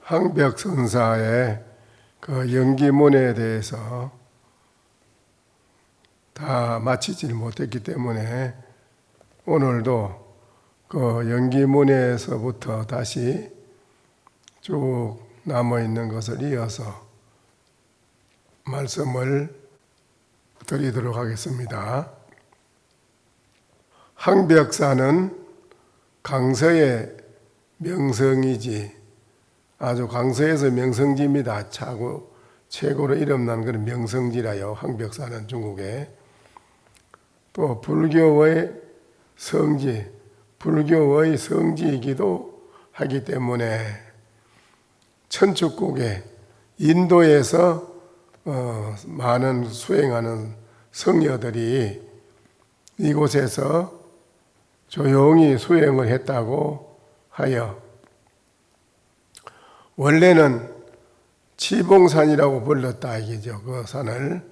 황벽선사의 그 연기문에 대해서 다 마치질 못했기 때문에 오늘도 그 연기문에서부터 다시 쭉 남아있는 것을 이어서 말씀을 드리도록 하겠습니다. 황벽사는 강서의 명성이지, 아주 강서에서 명성지입니다. 최고로 이름난 그런 명성지라요. 황벽사는 중국에. 또 불교의 성지이기도 하기 때문에 천축국에 인도에서 많은 수행하는 성녀들이 이곳에서 조용히 수행을 했다고 하여 원래는 치봉산이라고 불렀다 이게죠. 그 산을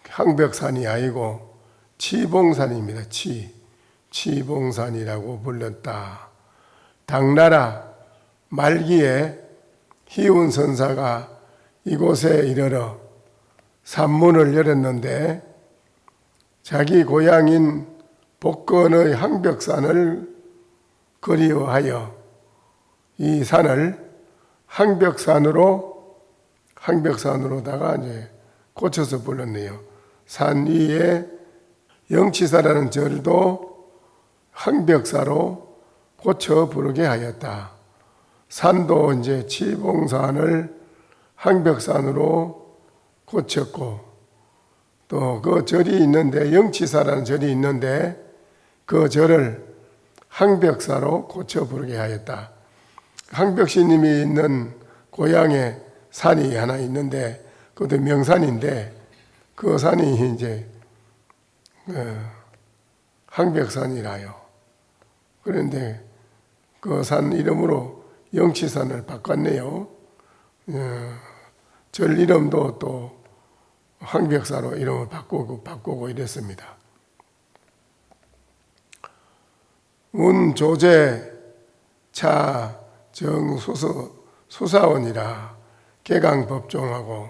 황벽산이 아니고 치봉산입니다. 치봉산이라고 불렀다. 당나라 말기에 희운선사가 이곳에 이르러 산문을 열었는데 자기 고향인 복건의 황벽산을 그리워하여 이 산을 황벽산으로다가 이제 고쳐서 불렀네요. 산 위에 영치사라는 절도 황벽사로 고쳐 부르게 하였다. 산도 이제 치봉산을 황벽산으로 고쳤고, 또 그 절이 있는데, 영치사라는 절이 있는데 그 절을 황벽사로 고쳐 부르게 하였다. 황벽스님이 있는 고향에 산이 하나 있는데 그것도 명산인데 그 산이 이제 황벽산이라요. 그런데 그 산 이름으로 영치산을 바꿨네요. 절 이름도 또 황벽사로 이름을 바꾸고 이랬습니다. 운조제 차 정수사원이라 개강법종하고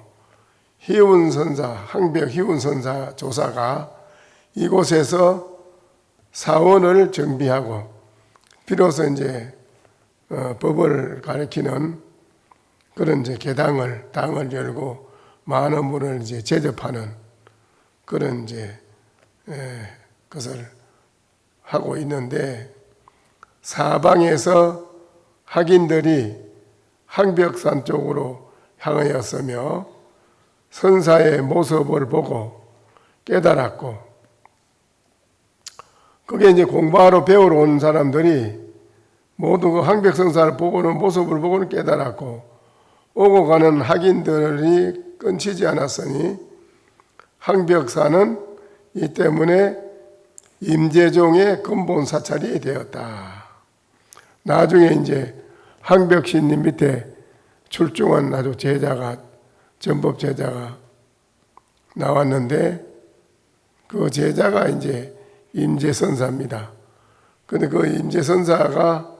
황벽 희운선사 조사가 이곳에서 사원을 정비하고 비로소 이제 법을 가르치는 그런 이제 당을 열고 많은 분을 이제 제접하는 그런 이제 것을 하고 있는데, 사방에서 학인들이 황벽산 쪽으로 향하였으며 선사의 모습을 보고 깨달았고, 그게 이제 공부하러 배우러 온 사람들이 모두 그 황벽선사를 보고는 모습을 보고는 깨달았고, 오고 가는 학인들이 끊치지 않았으니 황벽사는 이 때문에 임재종의 근본 사찰이 되었다. 나중에 이제 황벽신님 밑에 출중한 아주 전법 제자가 나왔는데 그 제자가 이제 임재선사입니다. 근데 그 임재선사가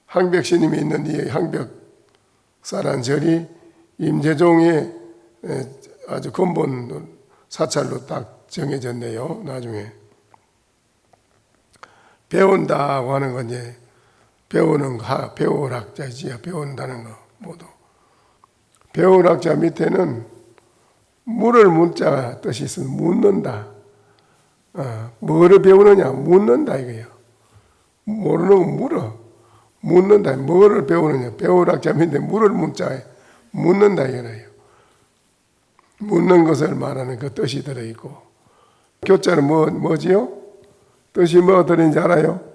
황벽신님이 있는 이 황벽사라는 절이 임재종의 아주 근본 사찰로 딱 정해졌네요. 나중에 배운다고 하는 건 이제 배울 학자이지, 배운다는 거 모두. 배울 학자 밑에는 물을 문자 뜻이 있어 묻는다. 뭐를 배우느냐? 묻는다 이거예요. 모르는 건 물어. 묻는다. 뭐를 배우느냐? 배울 학자 밑에 물을 문자에 묻는다 이거예요. 묻는 것을 말하는 그 뜻이 들어있고, 교자는 뭐지요? 뜻이 뭐 들인지 알아요?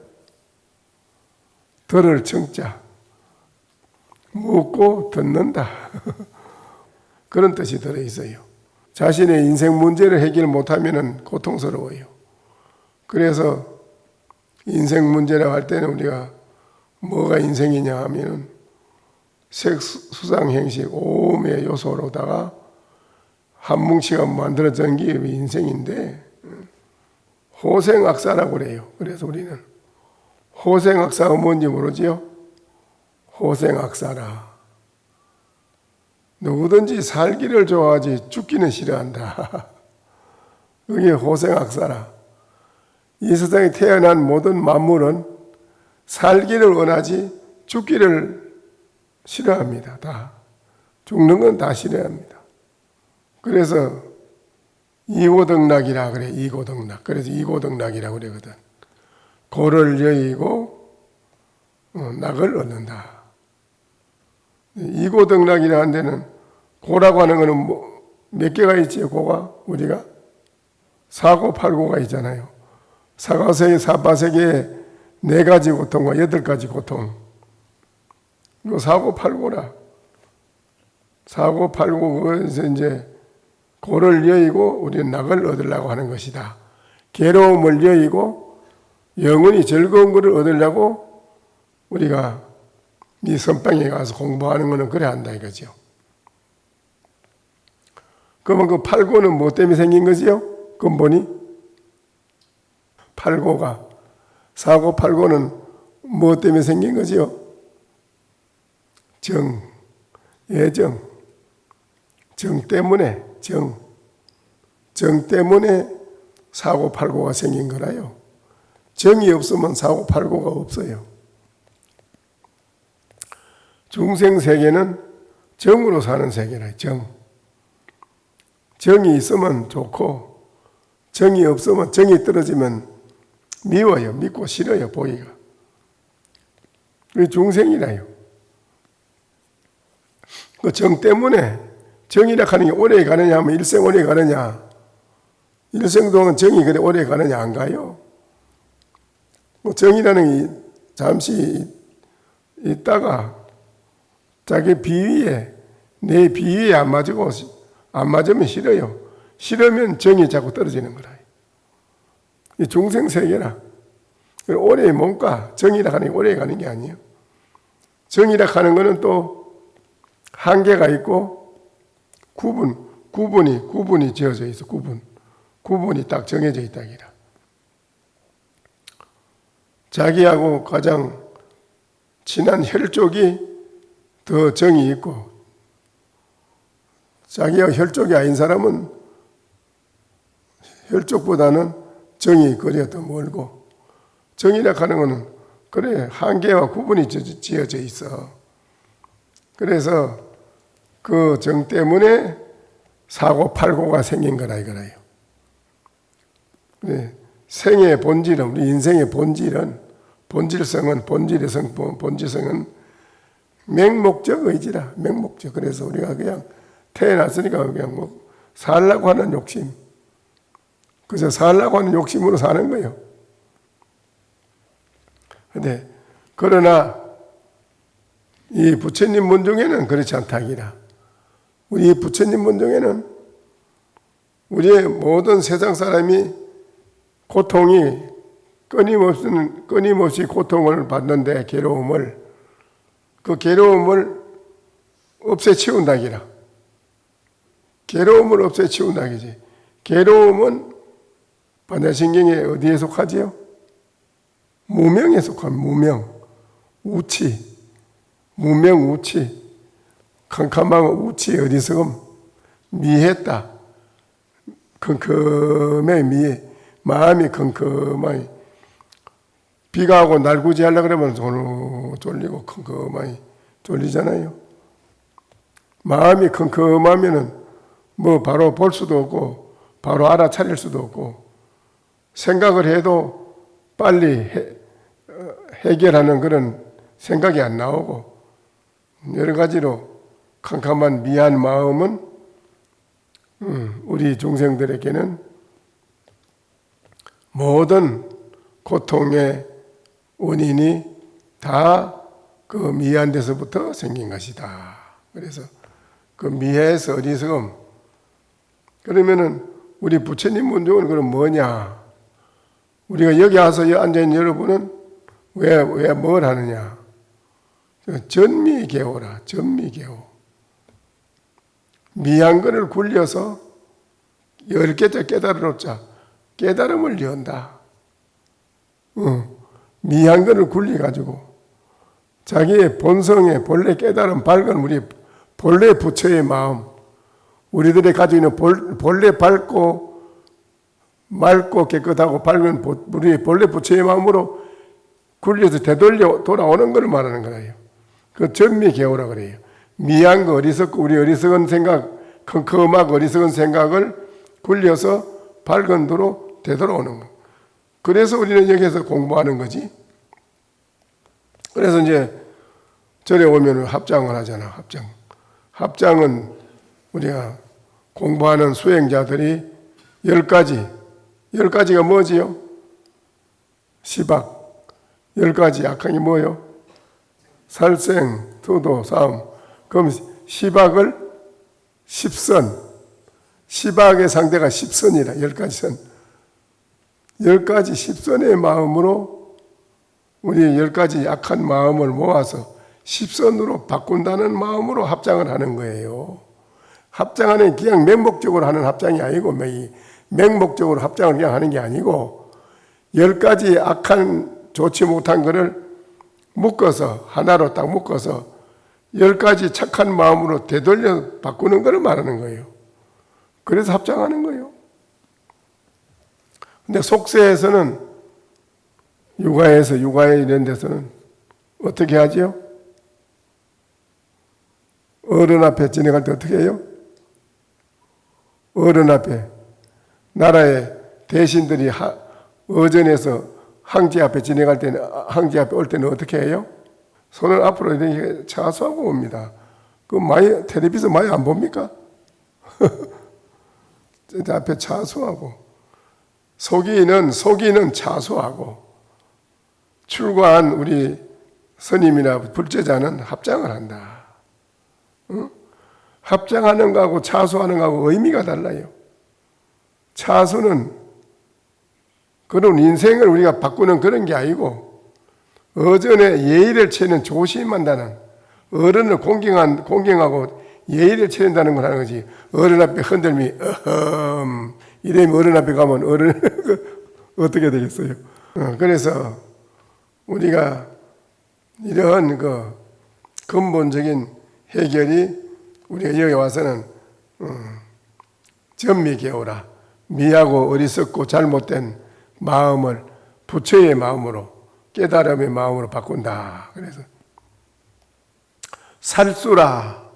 들을 청자. 묻고 듣는다. 그런 뜻이 들어있어요. 자신의 인생 문제를 해결 못하면 고통스러워요. 그래서 인생 문제라고 할 때는 우리가 뭐가 인생이냐 하면 색수상행식 오음의 요소로다가 한 뭉치가 만들어진 게 인생인데 호생학사라고 그래요. 그래서 우리는 호생학사가 뭔지 모르지요? 호생악사라. 누구든지 살기를 좋아하지 죽기는 싫어한다. 그게 호생악사라. 이 세상에 태어난 모든 만물은 살기를 원하지 죽기를 싫어합니다. 다. 죽는 건 다 싫어합니다. 그래서 이고등락이라 그래. 이고등락. 그래서 이고등락이라고 그러거든. 고를 여의고 낙을 얻는다. 이고등락이라는 데는 고라고 하는 거는 몇 개가 있지? 고가 우리가 사고팔고가 있잖아요. 사과세계, 사바세계에 4가지 고통과 8가지 고통. 이거 사고팔고라. 사고팔고 그래서 이제 고를 여의고 우리는 낙을 얻으려고 하는 것이다. 괴로움을 여의고 영원히 즐거운 것을 얻으려고 우리가 이 선방에 가서 공부하는 것은 그래 한다 이거죠. 그러면 그 팔고는 뭐 때문에 생긴 거지요? 근본이? 팔고가 사고팔고는 뭐 때문에 생긴 거지요? 애정 때문에 정 때문에 사고팔고가 생긴 거라요. 정이 없으면 사고팔고가 없어요. 중생 세계는 정으로 사는 세계라. 정이 있으면 좋고 정이 없으면 정이 떨어지면 미워요. 믿고 싫어요. 보기가. 그게 중생이라요. 그 정 때문에 정이라 하는 게 오래 가느냐 하면 일생 오래 가느냐. 일생 동안 정이 그래 오래 가느냐 안 가요. 정이라는 게 잠시 있다가 자기 비위에 내 비위에 안 맞으면 싫어요. 싫으면 정이 자꾸 떨어지는 거라. 이 중생 세계라. 오래 못 가. 정이라 하는 게 오래 가는 게 아니에요. 정이라 하는 거는 또 한계가 있고 구분이 지어져 있어. 구분이 딱 정해져 있다. 자기하고 가장 친한 혈족이 더 정이 있고 자기가 혈족이 아닌 사람은 혈족보다는 정이 거리가 더 멀고 정이라 하는 것은 그래 한계와 구분이 지어져 있어. 그래서 그 정 때문에 사고팔고가 생긴 거라 이거라요. 그래, 생의 본질은 우리 인생의 본질성은 맹목적 의지라. 맹목적. 그래서 우리가 그냥 태어났으니까 그냥 뭐 살라고 하는 욕심. 그래서 살라고 하는 욕심으로 사는 거예요. 근데 그러나 이 부처님 문중에는 그렇지 않다기라. 우리 부처님 문중에는 우리의 모든 세상 사람이 고통이 끊임없이 고통을 받는데 그 괴로움을 없애치운다기라. 괴로움을 없애치운다기지. 괴로움은 반야신경에 어디에 속하지요? 무명에 속한 무명, 우치, 캄캄한 우치 어디서 미했다. 컴컴해 미해. 마음이 컴컴하니 비가 오고 날구지 하려고 그러면 졸리고 컴컴하니 졸리잖아요. 마음이 컴컴하면은 뭐 바로 볼 수도 없고 바로 알아차릴 수도 없고 생각을 해도 빨리 해결하는 그런 생각이 안 나오고 여러 가지로 캄캄한 미안 마음은 우리 중생들에게는 모든 고통의 원인이 다 그 미안 데서부터 생긴 것이다. 그래서 그 미해에서 어리석음. 그러면은 우리 부처님 문중은 그럼 뭐냐? 우리가 여기 와서 앉아있는 여러분은 왜 뭘 하느냐? 전미개호라. 전미개호. 미한 것을 굴려서 10개째 깨달아놓자. 깨달음을 연다. 미한 것을 굴려가지고 자기의 본성의 본래 깨달은 밝은 우리 본래 부처의 마음, 우리들이 가지고 있는 본래 밝고 맑고 깨끗하고 밝은 우리 본래 부처의 마음으로 굴려서 되돌려 돌아오는 걸 말하는 거예요. 그 전미개오라 그래요. 미한 거 어리석고 우리 어리석은 생각, 컴컴하고 어리석은 생각을 굴려서 밝은 도로 되돌아오는 거. 그래서 우리는 여기서 공부하는 거지. 그래서 이제 절에 오면 합장을 하잖아. 합장은 우리가 공부하는 수행자들이 10가지가 뭐지요? 시박. 10가지 약항이 뭐요? 살생, 투도, 사음. 그럼 시박을 10선. 시박의 상대가 10선이라. 10가지 선. 10가지 10선의 마음으로 우리 10가지 약한 마음을 모아서 10선으로 바꾼다는 마음으로 합장을 하는 거예요. 합장하는 그냥 맹목적으로 하는 합장이 아니고 맹목적으로 합장을 그냥 하는 게 아니고 10가지 악한 좋지 못한 것을 묶어서 하나로 딱 묶어서 10가지 착한 마음으로 되돌려 바꾸는 것을 말하는 거예요. 그래서 합장하는 거예요. 근데 속세에서는 육아에 이런 데서는 어떻게 하지요? 어른 앞에 지내갈 때 어떻게 해요? 어른 앞에 나라의 대신들이 어전에서 황제 앞에 지내갈 때는 황제 앞에 올 때는 어떻게 해요? 손을 앞으로 이렇게 차수하고 옵니다. 그 많이 텔레비전 많이 안 봅니까? 앞에 차수하고 속이는 차수하고 출가한 우리 스님이나 불제자는 합장을 한다. 응? 합장하는 거하고 차수하는 거하고 의미가 달라요. 차수는 그런 인생을 우리가 바꾸는 그런 게 아니고 어전에 예의를 채는 조심한다는 어른을 공경하고 예의를 채는다는 걸 하는 거지. 어른 앞에 흔들미 이러면 어른 앞에 가면 어른 어떻게 되겠어요? 그래서 우리가 이러한 그 근본적인 해결이 우리가 여기 와서는 전미개오라 미하고 어리석고 잘못된 마음을 부처의 마음으로 깨달음의 마음으로 바꾼다. 그래서 살수라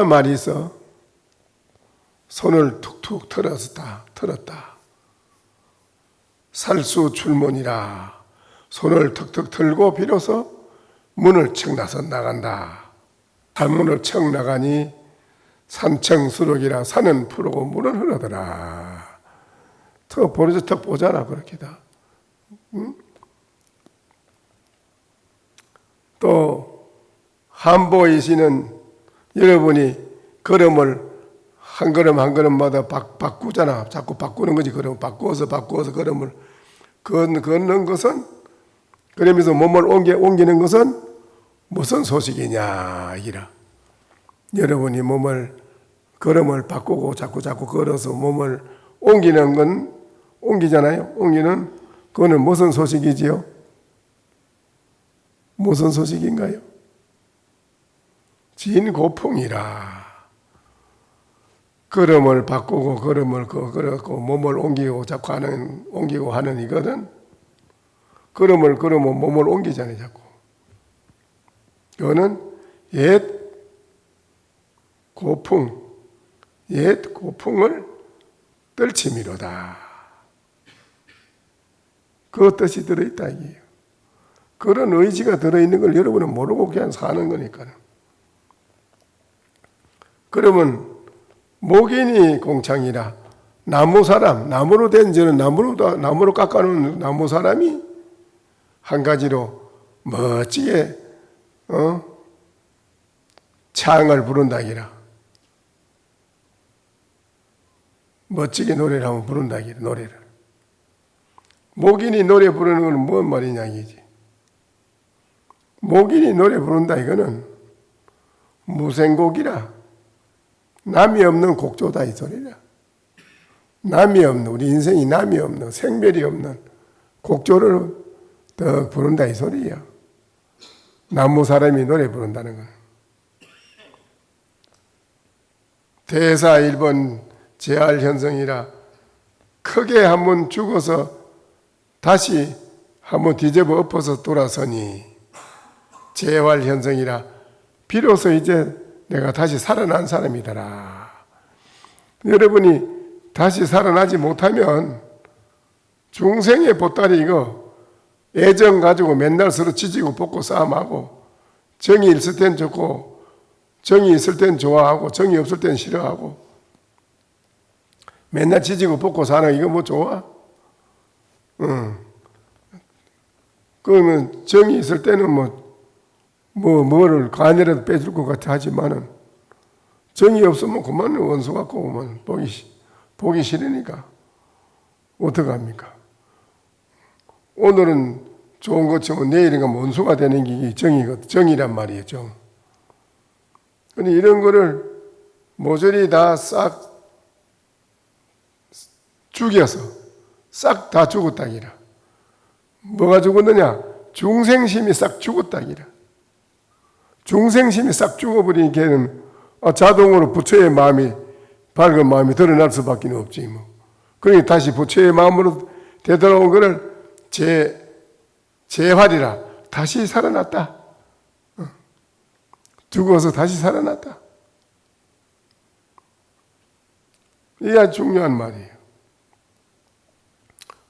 말이 있어. 손을 툭툭 틀었다. 살수 출문이라 손을 턱턱 틀고 비로소 문을 척 나서 나간다. 산문을 척 나가니 산청수록이라 산은 푸르고 물은 흐르더라. 턱 보르서 턱 보잖아 그렇게다. 응? 또 한보이시는 여러분이 걸음을 한 걸음 한 걸음마다 바꾸잖아. 자꾸 바꾸는 거지. 걸음 바꾸어서 걸음을 걷는 것은 그러면서 몸을 옮기는 것은 무슨 소식이냐 이라. 여러분이 걸음을 바꾸고 자꾸 걸어서 몸을 옮기는 건 옮기잖아요. 옮기는 그거는 무슨 소식이지요? 무슨 소식인가요? 진고풍이라. 걸음을 바꾸고 걸음을 걸었고 몸을 옮기고 자꾸 옮기고 하는 이거는 걸음을 걸으면 몸을 옮기잖아요. 자꾸. 이거는 옛 고풍을 떨치미로다. 그 뜻이 들어있다 이게요. 그런 의지가 들어있는 걸 여러분은 모르고 그냥 사는 거니까요. 그러면 목인이 공창이라 나무로 된 저는 나무로 깎아놓은 나무 사람이 한 가지로 멋지게 창을 부른다기라. 멋지게 노래를 하면 부른다기라. 노래를. 목인이 노래 부르는 건 뭔 말이냐 이지. 목인이 노래 부른다 이거는 무생곡이라. 남이 없는 곡조다 이 소리라. 남이 없는 우리 인생이 남이 없는 생멸이 없는 곡조를 더 부른다 이 소리야. 나무 사람이 노래 부른다는 거는. 대사 1번 재활 현성이라 크게 한번 죽어서 다시 한번 뒤집어 엎어서 돌아서니 재활 현성이라 비로소 이제 내가 다시 살아난 사람이더라. 여러분이 다시 살아나지 못하면 중생의 보따리 이거 애정 가지고 맨날 서로 지지고 볶고 싸움하고 정이 있을 땐 좋고 정이 있을 땐 좋아하고 정이 없을 땐 싫어하고 맨날 지지고 볶고 사는 이거 뭐 좋아? 그러면 정이 있을 때는 뭐를 간이라도 빼줄 것 같아 하지만은 정이 없으면 그만 원수 갖고 오면 보기 싫으니까 어떡합니까? 오늘은 좋은 것 치면 내일인가 원수가 되는 게 정이란 말이에요, 정. 근데 이런 거를 모조리 다 싹 죽여서 싹 다 죽었다기라. 뭐가 죽었느냐? 중생심이 싹 죽었다기라. 중생심이 싹 죽어버린 걔는 자동으로 부처의 마음이 밝은 마음이 드러날 수밖에 없지 뭐. 그러니 다시 부처의 마음으로 되돌아온 것을 재활이라 다시 살아났다. 죽어서 다시 살아났다. 이게 아주 중요한 말이에요.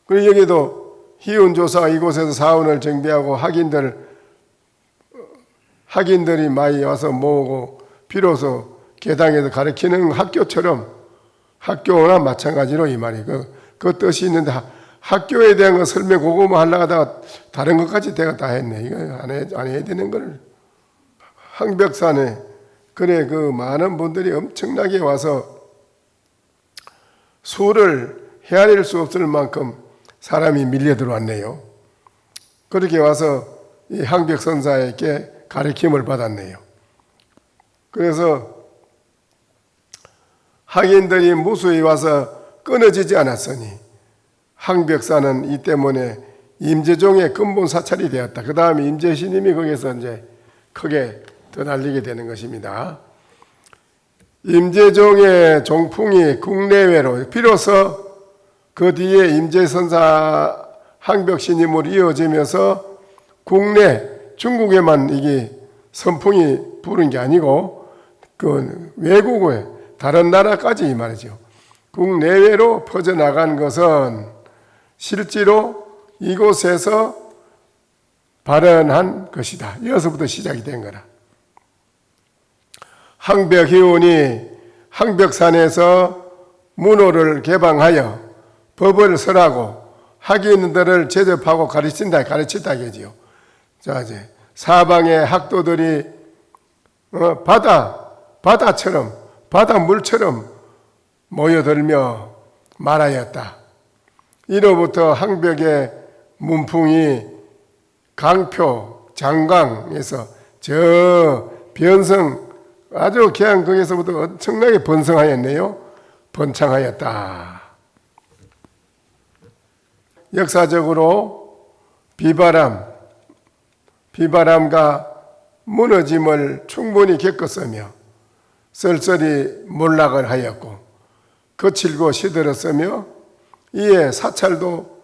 그리고 여기도 희운조사가 이곳에서 사원을 정비하고 학인들이 많이 와서 모으고 비로소 개당에서 가르치는 학교처럼 학교나 마찬가지로 이 말이 그 뜻이 있는데 학교에 대한 거 설명 그거만 하려고 하다가 다른 것까지 내가 다 했네. 이거 안 해야 되는 걸. 황벽산에 그래 그 많은 분들이 엄청나게 와서 수를 헤아릴 수 없을 만큼 사람이 밀려 들어왔네요. 그렇게 와서 이 황벽선사에게 가르침을 받았네요. 그래서 학인들이 무수히 와서 끊어지지 않았으니 황벽사는 이 때문에 임재종의 근본 사찰이 되었다. 그 다음에 임재스님이 거기서 이제 크게 드날리게 되는 것입니다. 임재종의 종풍이 국내외로 비로소 그 뒤에 임재선사 황벽스님으로 이어지면서 국내 중국에만 이게 선풍이 부른 게 아니고 그 외국에 다른 나라까지 이 말이죠. 국내외로 퍼져나간 것은 실제로 이곳에서 발언한 것이다. 여기서부터 시작이 된 거라. 황벽희운이 황벽산에서 문호를 개방하여 법을 설하고 학인들을 제접하고 가르친다 이거지요. 자, 이제 사방의 학도들이 바다처럼 바닷물처럼 모여들며 말하였다. 이로부터 황벽의 문풍이 강표 장강에서 저 변성 아주 그냥 거기서부터 엄청나게 번성하였네요. 번창하였다. 역사적으로 비바람과 무너짐을 충분히 겪었으며 쓸쓸히 몰락을 하였고 거칠고 시들었으며 이에 사찰도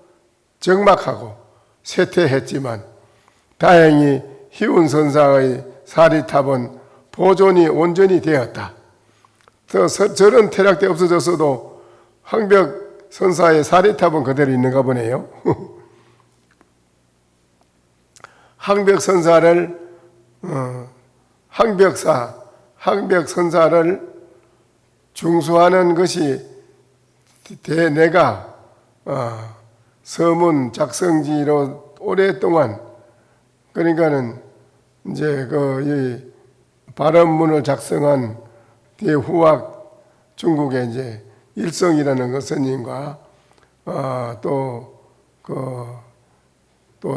적막하고 쇠퇴했지만 다행히 희운선사의 사리탑은 보존이 온전히 되었다. 저런 퇴락돼 없어졌어도 황벽선사의 사리탑은 그대로 있는가 보네요. 황벽선사를 중수하는 것이 내가 서문 작성지로 오랫동안 그러니까는 이제 이 발언문을 작성한 대후학 중국의 이제 일성이라는 그 스님과 또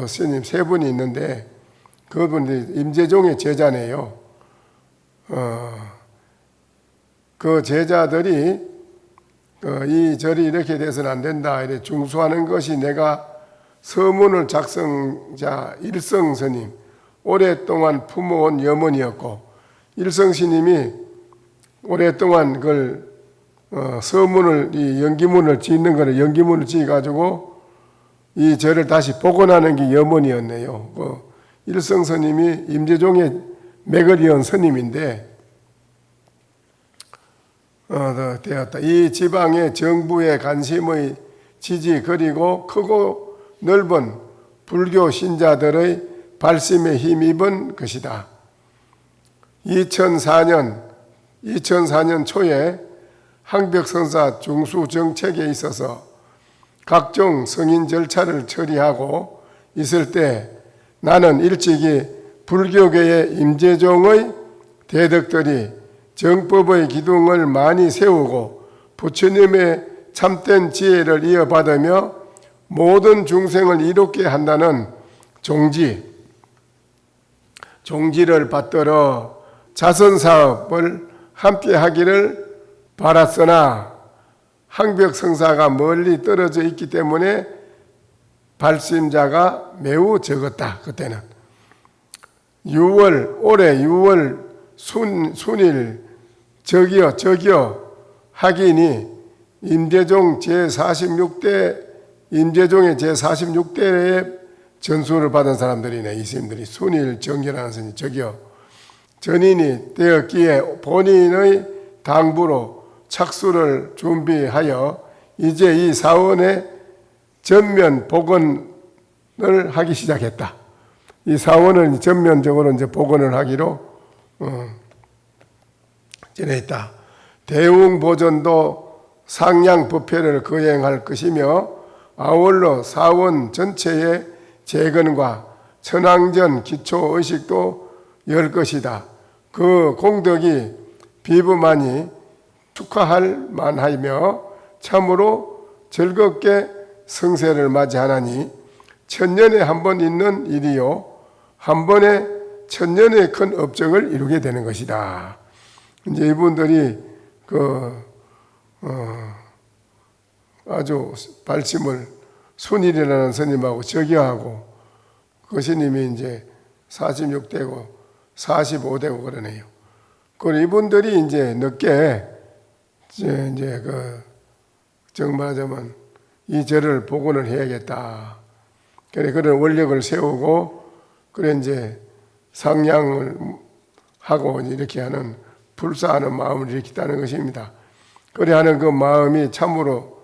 스님 세 분이 있는데 그분이 임재종의 제자네요. 그 제자들이 이 절이 이렇게 돼서는 안 된다. 이렇게 중수하는 것이 내가 서문을 작성자 일성 스님, 오랫동안 품어온 염원이었고, 일성스님이 오랫동안 그걸 서문을, 이 연기문을 짓는 거를 연기문을 지어가지고 이 절을 다시 복원하는 게 염원이었네요. 일성스님이 임재종의 맥을 이은 스님인데 되었다. 이 지방의 정부의 관심의 지지 그리고 크고 넓은 불교 신자들의 발심에 힘입은 것이다. 2004년 초에 항벽선사 중수 정책에 있어서 각종 승인 절차를 처리하고 있을 때 나는 일찍이 불교계의 임재종의 대덕들이 정법의 기둥을 많이 세우고 부처님의 참된 지혜를 이어받으며 모든 중생을 이롭게 한다는 종지를 받들어 자선사업을 함께 하기를 바랐으나 항벽성사가 멀리 떨어져 있기 때문에 발심자가 매우 적었다. 그때는 올해 6월 순일 저기요 학인이 임재종의 제46대의 전수를 받은 사람들이네. 이 스님들이 순일 정기라는 스님, 저기요 전인이 되었기에 본인의 당부로 착수를 준비하여 이제 이 사원의 전면 복원을 하기 시작했다. 이 사원을 전면적으로 이제 복원을 하기로 전했다. 대웅 보존도 상향 부패를 거행할 것이며 아울러 사원 전체의 재건과 천황전 기초 의식도 열 것이다. 그 공덕이 비부만이 축하할 만하며 참으로 즐겁게 성세를 맞이하나니 천년에 한 번 있는 일이요 한 번에 천년의 큰 업적을 이루게 되는 것이다. 이제 이분들이 아주 발심을 순일이라는 스님하고 저기하고 그 스님이 이제 46대고 45대고 그러네요. 그리고 이분들이 이제 늦게 이제 정말하자면 이 절을 복원을 해야겠다. 그래 그런 원력을 세우고 그래 이제 상향을 하고 이렇게 하는 불사하는 마음을 일으켰다는 것입니다. 그래 하는 그 마음이 참으로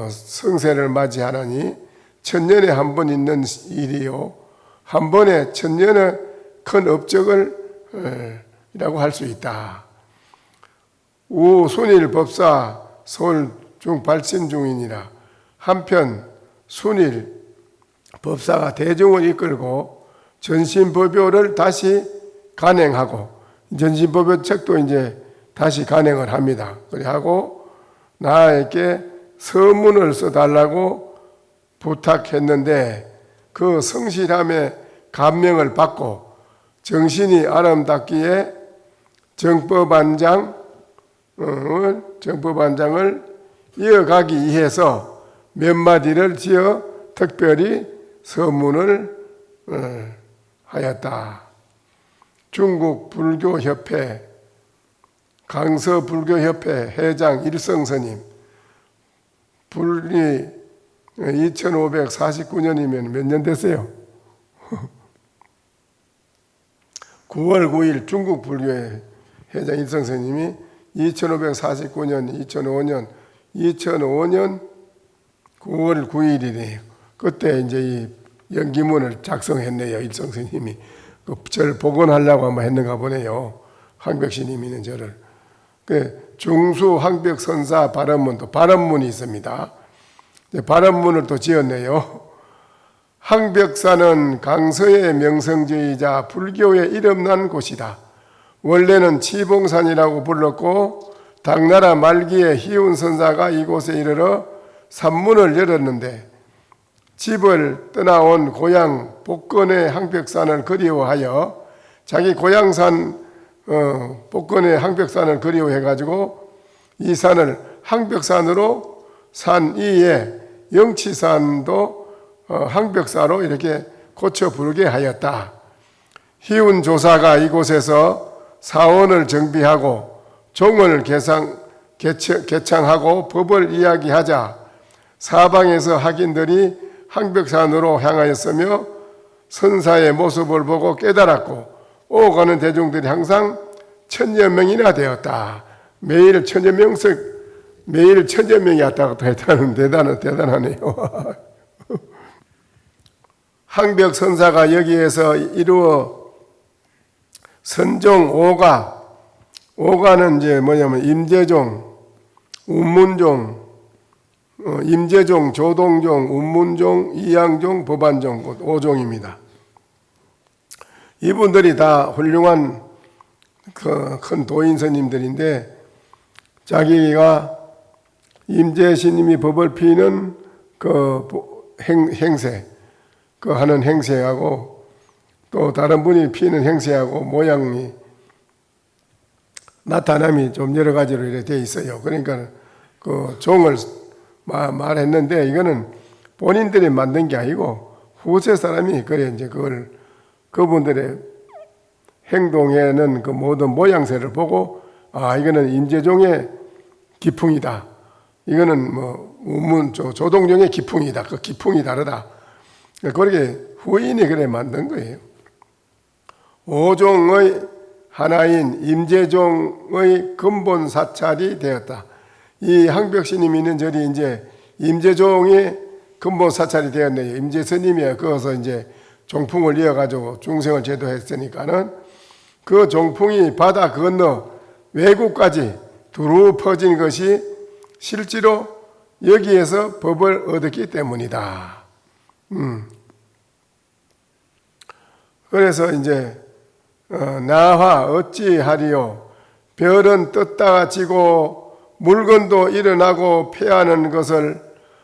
성세를 맞이하나니 천년에 한 번 있는 일이요 한 번에 천년의 큰 업적을 이라고 할 수 있다. 우순일 법사 서울 발심 중이니라. 한편 순일 법사가 대중을 이끌고 전신법요를 다시 간행하고 전신법요 책도 이제 다시 간행을 합니다. 그래 하고 나에게 서문을 써달라고 부탁했는데 그 성실함에 감명을 받고 정신이 아름답기에 정법안장을 이어가기 위해서 몇 마디를 지어 특별히 서문을 하였다. 중국 불교협회 강서불교협회 회장 일성스님 불이 2549년이면 몇 년 됐어요? 9월 9일 중국 불교회 회장 일성스님이 2549년, 2005년 9월 9일이네요. 그때 이제 이 연기문을 작성했네요. 일성스님이 그 절 복원하려고 아마 했는가 보네요. 항벽스님이 있는 절을. 그 중수 항벽선사 발언문도 발언문이 있습니다. 발언문을 또 지었네요. 항벽사는 강서의 명성지이자 불교의 이름난 곳이다. 원래는 치봉산이라고 불렀고 당나라 말기에 희운선사가 이곳에 이르러 산문을 열었는데 집을 떠나온 고향 복건의 항벽산을 그리워하여 자기 고향산 복건의 항벽산을 그리워해가지고 이 산을 항벽산으로 산 이에 영치산도 항벽사로 이렇게 고쳐 부르게 하였다. 희운 조사가 이곳에서 사원을 정비하고 종을 개창하고 법을 이야기하자 사방에서 학인들이 항벽산으로 향하였으며 선사의 모습을 보고 깨달았고 오가는 대중들이 항상 1000여 명이나 되었다. 매일 1000여 명이 왔다고 했다는 대단하네요. 항벽 선사가 여기에서 이루어 선종 5가는 이제 뭐냐면 임재종, 운문종, 임재종, 조동종, 운문종, 이양종, 법안종 5종입니다. 이분들이 다 훌륭한 큰 도인 스님들인데 자기가 임재스님이 법을 피는 그 행세, 그 하는 행세하고 또 다른 분이 피는 행세하고 모양이 나타남이 좀 여러 가지로 이렇게 돼 있어요. 그러니까 그 종을 말했는데 이거는 본인들이 만든 게 아니고 후세 사람이 그래 이제 그분들의 행동에는 그 모든 모양새를 보고 이거는 임재종의 기풍이다. 이거는 뭐 조동종의 기풍이다. 그 기풍이 다르다. 그렇게 후인이 그래 만든 거예요. 5종의 하나인 임재종의 근본 사찰이 되었다. 이 항벽스님이 있는 절이 이제 임재종의 근본 사찰이 되었네요. 임재스님이 거기서 이제 종풍을 이어가지고 중생을 제도했으니까는 그 종풍이 바다 건너 외국까지 두루 퍼진 것이 실제로 여기에서 법을 얻었기 때문이다. 그래서 이제 나화 어찌하리요 별은 떴다가 지고 물건도 일어나고 패하는 것을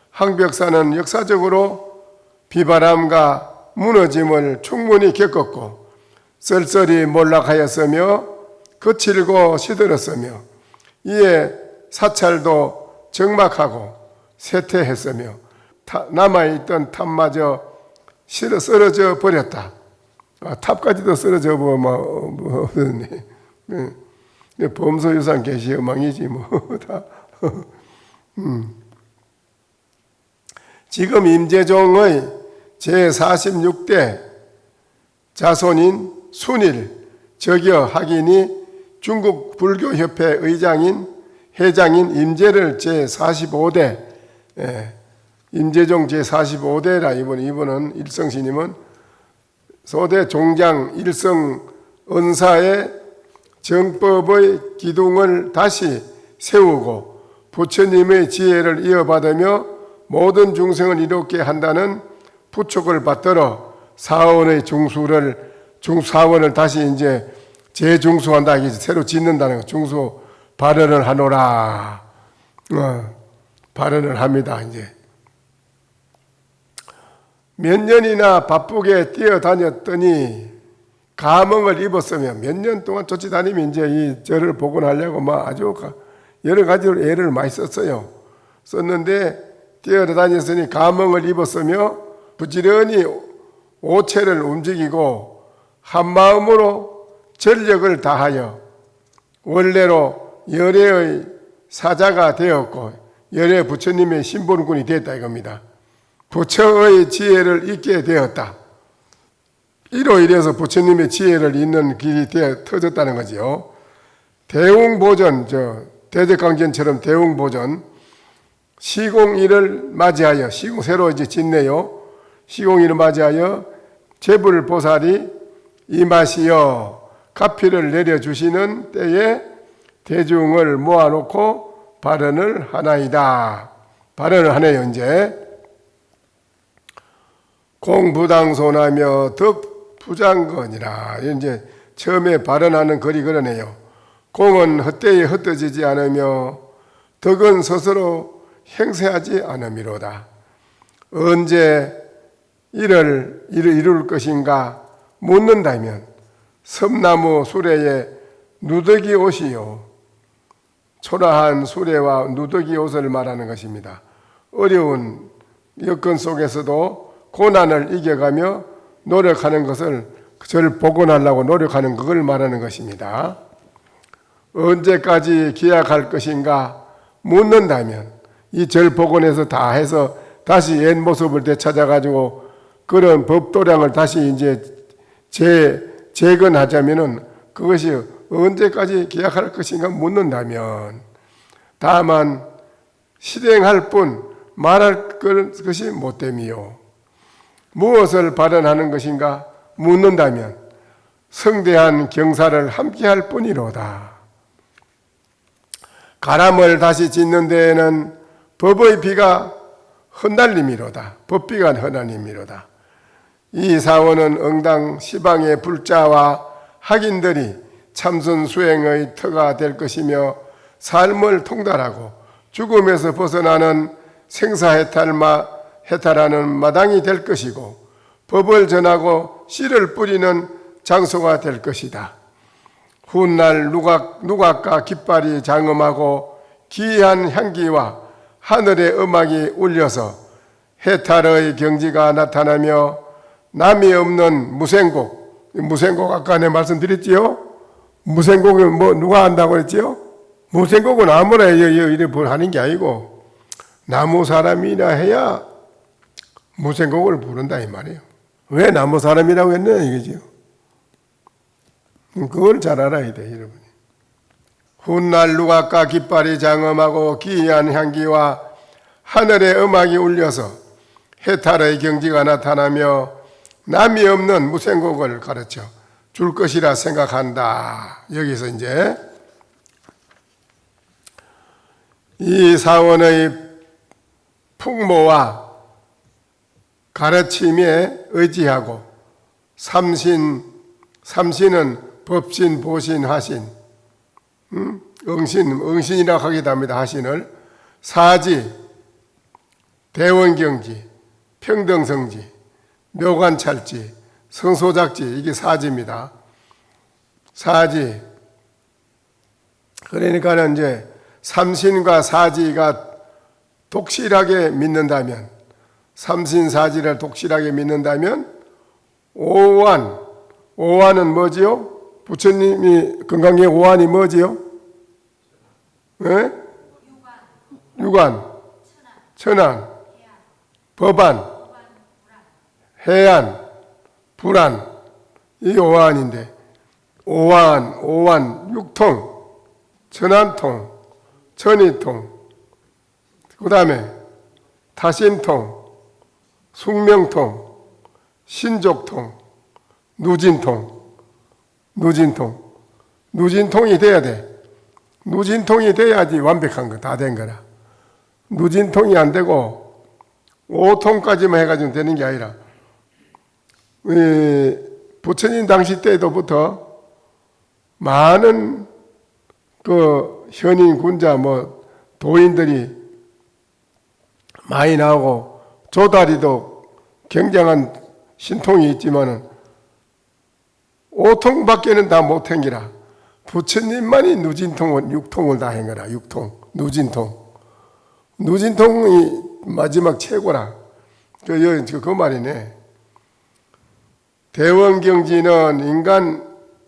항벽사는 역사적으로 비바람과 무너짐을 충분히 겪었고 쓸쓸히 몰락하였으며 거칠고 시들었으며 이에 사찰도 적막하고 쇠퇴했으며 남아있던 탑마저 쓰러져 버렸다. 탑까지도 쓰러져 버렸네. 범소유산 개시여망이지 뭐 다. 지금 임재종의 제46대 자손인 순일 저기어 학인이 중국 불교협회 회장인 임재를 제45대 임재종 제45대라 이분은 일성스님은 소대 종장 일성 은사의 정법의 기둥을 다시 세우고 부처님의 지혜를 이어받으며 모든 중생을 이롭게 한다는 부축을 받들어 사원의 사원을 다시 이제 재중수한다. 새로 짓는다는 거. 중수 발언을 하노라. 발언을 합니다. 이제 몇 년이나 바쁘게 뛰어다녔더니 감흥을 입었으며 몇 년 동안 쫓아다니면 이제 이 절을 복원하려고 아주 여러 가지로 애를 많이 썼는데 뛰어다녔으니 감흥을 입었으며 부지런히 오체를 움직이고 한 마음으로 전력을 다하여 원래로 열애의 사자가 되었고 열애 부처님의 신본군이 됐다 이겁니다. 부처의 지혜를 잊게 되었다. 이로 인해서 부처님의 지혜를 잊는 길이 터졌다는 거지요. 대웅보전, 대적강전처럼 대웅보전, 시공일을 맞이하여, 새로 이제 짓네요. 시공일을 맞이하여 재불보살이 임하시어 가피를 내려주시는 때에 대중을 모아놓고 발언을 하나이다. 발언을 하네요, 이제. 공부당손하며 덕부장건이라. 이제 처음에 발언하는 글이 그러네요. 공은 헛되이 헛되지지 않으며 덕은 스스로 행세하지 않음이로다. 언제 이룰 것인가 묻는다면 섬나무 수레에 누더기 옷이요. 초라한 수레와 누더기 옷을 말하는 것입니다. 어려운 여건 속에서도 고난을 이겨가며 노력하는 것을 절 복원하려고 노력하는 그걸 말하는 것입니다. 언제까지 기약할 것인가 묻는다면 이 절 복원해서 다 해서 다시 옛 모습을 되찾아가지고 그런 법도량을 다시 이제 재건하자면은 그것이 언제까지 기약할 것인가 묻는다면 다만 실행할 뿐 말할 것이 못됨이요. 무엇을 발언하는 것인가 묻는다면 성대한 경사를 함께 할 뿐이로다. 가람을 다시 짓는 데에는 법의 비가 흩날림이로다. 법비가 흩날림이로다. 이 사원은 응당 시방의 불자와 학인들이 참선 수행의 터가 될 것이며 삶을 통달하고 죽음에서 벗어나는 생사해탈하는 마당이 될 것이고 법을 전하고 씨를 뿌리는 장소가 될 것이다. 훗날 누각과 깃발이 장엄하고 기이한 향기와 하늘의 음악이 울려서 해탈의 경지가 나타나며 남이 없는 무생곡, 무생곡 아까 내 말씀드렸지요? 무생곡은 뭐 누가 한다고 그랬지요? 무생곡은 아무나 이래 하는 게 아니고 나무 사람이라 해야 무생곡을 부른다 이 말이에요. 왜 나무 사람이라고 했냐 이거지요. 그걸 잘 알아야 돼 여러분이. 훗날 누각과 깃발이 장엄하고 기이한 향기와 하늘의 음악이 울려서 해탈의 경지가 나타나며 남이 없는 무생곡을 가르쳐 줄 것이라 생각한다. 여기서 이제 이 사원의 풍모와 가르침에 의지하고 삼신은 법신, 보신, 하신, 응신이라고 하기도 합니다. 하신을 사지, 대원경지, 평등성지, 묘관찰지, 성소작지 이게 사지입니다. 사지. 그러니까는 이제 삼신과 사지가 독실하게 믿는다면, 삼신사지를 독실하게 믿는다면, 오한은 뭐지요? 부처님이 건강의 오한이 뭐지요? 네? 유관, 천안, 법안, 해안, 불안 이 오한인데 오한, 육통, 천안통, 천이통, 그 다음에 타심통, 숙명통, 신족통, 누진통이 돼야 돼. 누진통이 돼야지 완벽한 거 다 된 거라. 누진통이 안 되고 5통까지만 해가지고 되는 게 아니라 부처님 당시 때부터 많은 그 현인 군자 도인들이 많이 나오고 조다리도 굉장한 신통이 있지만은 5통밖에는 다 못행기라. 부처님만이 누진통을 6통을 다 행거라. 6통 누진통이 마지막 최고라. 그 말이네. 대원경지는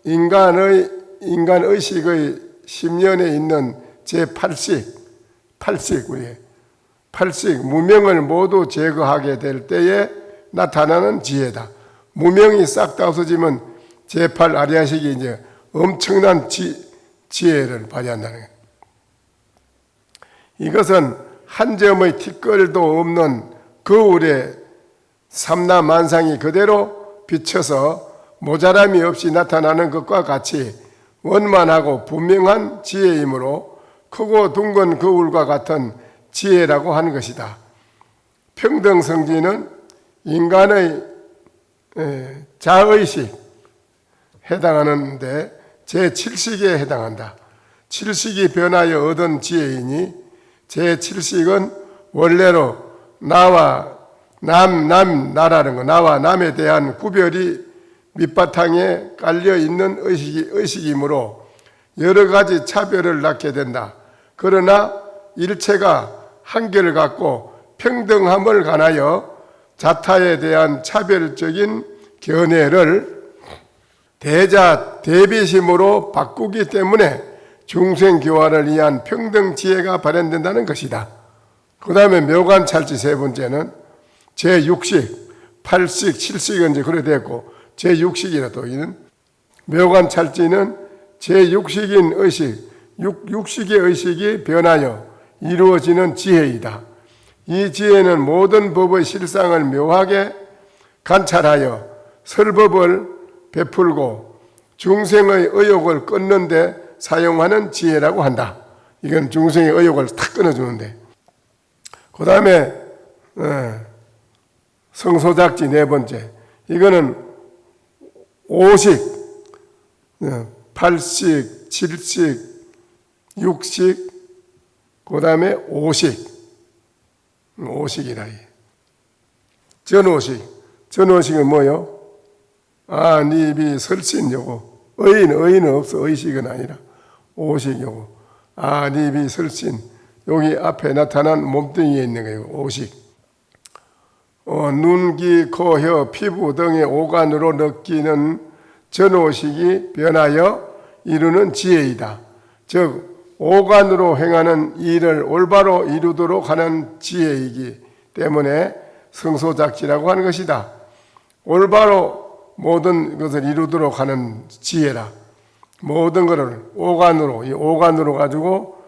인간 의식의 심연에 있는 제8식 우리 8식 무명을 모두 제거하게 될 때에 나타나는 지혜다. 무명이 싹 다 없어지면 제8 아리아식이 이제 엄청난 지혜를 발휘한다는 거예요. 이것은 한 점의 티끌도 없는 거울에 삼라만상이 그대로 비쳐서 모자람이 없이 나타나는 것과 같이 원만하고 분명한 지혜이므로 크고 둥근 거울과 같은 지혜라고 하는 것이다. 평등성지는 인간의 자의식 해당하는데 제7식에 해당한다. 7식이 변하여 얻은 지혜이니 제7식은 원래로 나와 나라는 거, 나와 남에 대한 구별이 밑바탕에 깔려 있는 의식이므로 여러 가지 차별을 낳게 된다. 그러나 일체가 한결을 갖고 평등함을 관하여 자타에 대한 차별적인 견해를 대자 대비심으로 바꾸기 때문에 중생교화를 위한 평등 지혜가 발현된다는 것이다. 그 다음에 묘관찰지 세 번째는 제6식, 8식, 7식은 이제 그래 됐고 제6식이라 또 이는 묘관찰지는 제6식인 의식, 6식의 의식이 변하여 이루어지는 지혜이다. 이 지혜는 모든 법의 실상을 묘하게 관찰하여 설법을 베풀고 중생의 의욕을 끊는 데 사용하는 지혜라고 한다. 이건 중생의 의욕을 탁 끊어주는데. 그 다음에 성소작지 네 번째. 이거는 5식, 8식, 7식, 6식, 그 다음에 5식. 5식이라. 전오식. 전오식은 뭐요? 아니비 설신 요거. 의인은 없어. 의식은 아니라. 5식 요거. 아니비 설신. 여기 앞에 나타난 몸뚱이에 있는 거예요. 5식. 눈, 귀, 코, 혀, 피부 등의 오간으로 느끼는 전오식이 변하여 이루는 지혜이다. 즉 오간으로 행하는 일을 올바로 이루도록 하는 지혜이기 때문에 성소작지라고 하는 것이다. 올바로 모든 것을 이루도록 하는 지혜라. 모든 것을 오간으로 가지고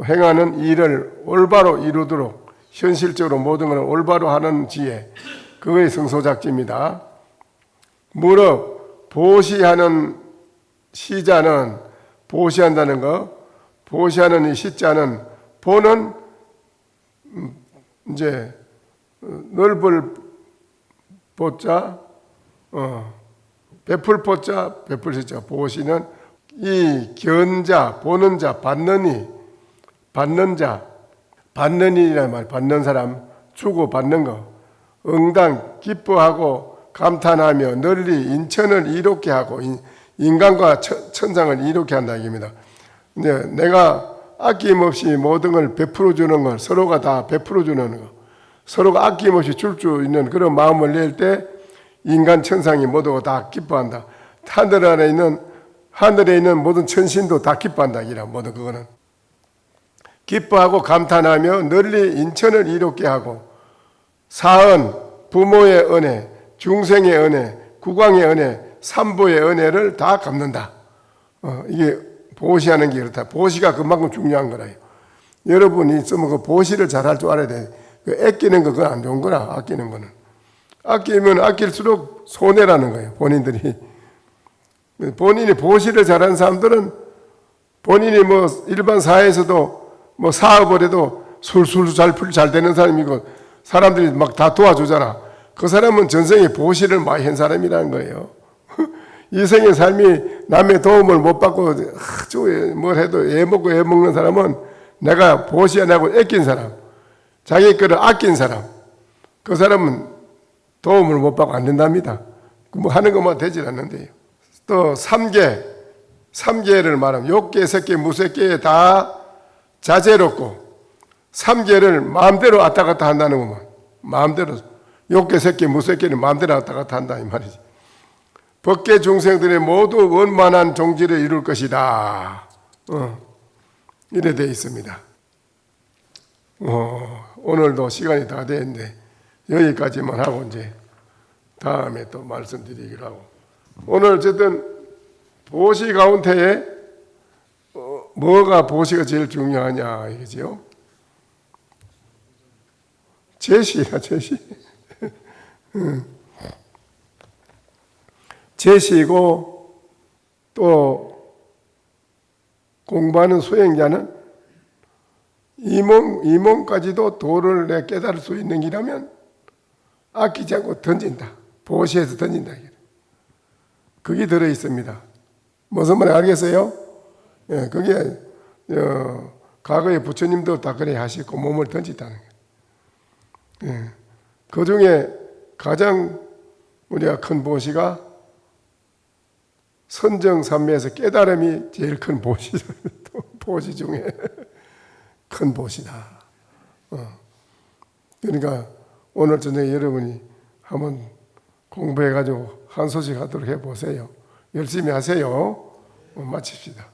행하는 일을 올바로 이루도록 현실적으로 모든 것을 올바로 하는 지혜, 그거의 성소작지입니다. 무릇 보시하는 시자는, 보시한다는 거, 보시하는 이 시자는 보는 이제 넓을 보자, 베풀 보자, 베풀 시자. 보시는 이 견자, 보는 자, 받는 자, 받는 일이란 말, 받는 사람, 주고 받는 거, 응당 기뻐하고 감탄하며 널리 인천을 이롭게 하고 인간과 천상을 이롭게 한다 이겁니다. 이제 내가 아낌없이 모든 걸 베풀어 주는 걸, 서로가 다 베풀어 주는 거, 서로가 아낌없이 줄 수 있는 그런 마음을 낼 때 인간 천상이 모두가 다 기뻐한다. 하늘에 있는 모든 천신도 다 기뻐한다 이라. 모든 그거는 기뻐하고 감탄하며 널리 인천을 이롭게 하고 사은, 부모의 은혜, 중생의 은혜, 국왕의 은혜, 삼부의 은혜를 다 갚는다. 이게 보시하는 게 그렇다. 보시가 그만큼 중요한 거라요. 여러분이 있으면 그 보시를 잘할 줄 알아야 돼. 그 아끼는 거 그건 안 좋은 거라. 아끼는 거는 아끼면 아낄수록 손해라는 거예요. 본인이 보시를 잘하는 사람들은 본인이 뭐 일반 사회에서도 뭐 사업을 해도 술술 잘 되는 사람이고 사람들이 막 다 도와주잖아. 그 사람은 전생에 보시를 많이 한 사람이라는 거예요. 이 생의 삶이 남의 도움을 못 받고 뭘 해도 애 먹고 애 먹는 사람은 내가 보시 안 하고 아낀 사람, 자기 거를 아낀 사람, 그 사람은 도움을 못 받고 안 된답니다. 뭐 하는 것만 되질 않는데요. 또 3계를 말하면 욕계, 색계, 무색계에 다 자제롭고 3계를 마음대로 왔다 갔다 한다는 것만. 마음대로 욕계, 색계, 무색계는 마음대로 왔다 갔다 한다 이 말이지. 법계 중생들의 모두 원만한 종지를 이룰 것이다. 이래 되어 있습니다. 오늘도 시간이 다 됐는데 여기까지만 하고 이제 다음에 또 말씀드리기로 하고, 오늘 어쨌든 보시 가운데에 뭐가 보시가 제일 중요하냐 이거지요. 제시야 제시. 제시고 또 공부하는 수행자는 이몽까지도 도를 내 깨달을 수 있는 기라면 아끼지 않고 던진다. 보시해서 던진다. 그게 들어 있습니다. 무슨 말인지 알겠어요? 예, 그게 과거에 부처님도 다 그래 하시고 몸을 던진다는 거예요. 예, 그 중에 가장 우리가 큰 보시가 선정삼매에서 깨달음이 제일 큰 보시, 보시 중에 큰 보시다. 그러니까 오늘 저녁에 여러분이 한번 공부해가지고 한 소식 하도록 해보세요. 열심히 하세요. 마칩시다.